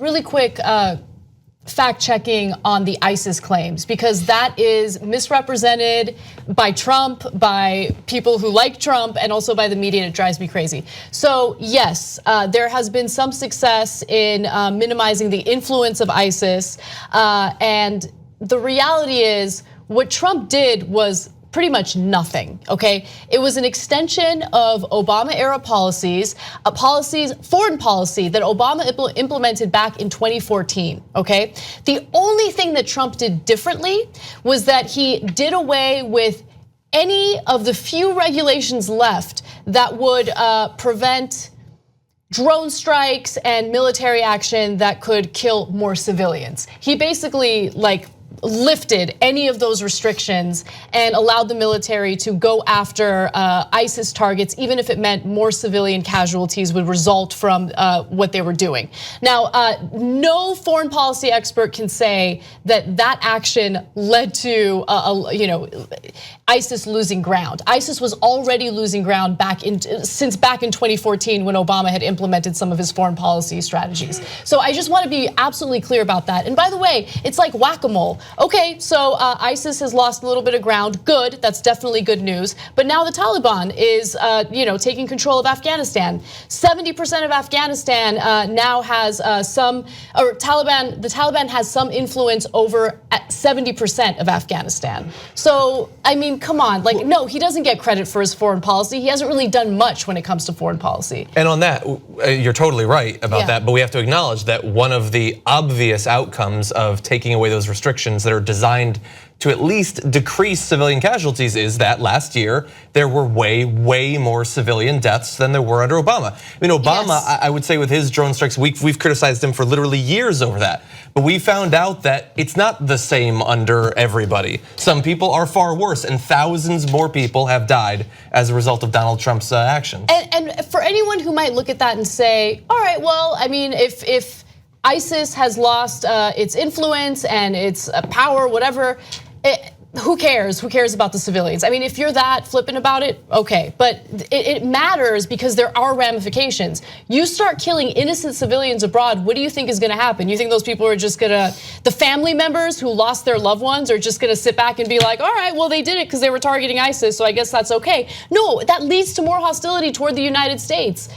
really quick fact checking on the ISIS claims, because that is misrepresented by Trump, by people who like Trump, and also by the media, and it drives me crazy. So yes, there has been some success in minimizing the influence of ISIS, and the reality is what Trump did was pretty much nothing, okay? It was an extension of Obama-era policies, foreign policy that Obama implemented back in 2014, okay? The only thing that Trump did differently was that he did away with any of the few regulations left that would prevent drone strikes and military action that could kill more civilians. He basically lifted any of those restrictions and allowed the military to go after ISIS targets, even if it meant more civilian casualties would result from what they were doing. Now, no foreign policy expert can say that action led to ISIS losing ground. ISIS was already losing ground since back in 2014 when Obama had implemented some of his foreign policy strategies. So I just want to be absolutely clear about that. And by the way, it's like whack-a-mole. Okay, so ISIS has lost a little bit of ground. Good, that's definitely good news. But now the Taliban is, taking control of Afghanistan. 70% of Afghanistan now has the Taliban has some influence over 70% of Afghanistan. So I mean, come on, no, he doesn't get credit for his foreign policy. He hasn't really done much when it comes to foreign policy. And on that, you're totally right about that. But we have to acknowledge that one of the obvious outcomes of taking away those restrictions that are designed to at least decrease civilian casualties is that last year there were way more civilian deaths than there were under Obama. I mean, Obama, yes. I would say with his drone strikes, we've criticized him for literally years over that. But we found out that it's not the same under everybody. Some people are far worse, and thousands more people have died as a result of Donald Trump's actions. And for anyone who might look at that and say, all right, well, I mean, if ISIS has lost its influence and its power, whatever, who cares? Who cares about the civilians? I mean, if you're that flippant about it, okay. But it matters because there are ramifications. You start killing innocent civilians abroad, what do you think is gonna happen? You think those people are just gonna, the family members who lost their loved ones are just gonna sit back and be like, all right, well, they did it because they were targeting ISIS, so I guess that's okay. No, that leads to more hostility toward the United States.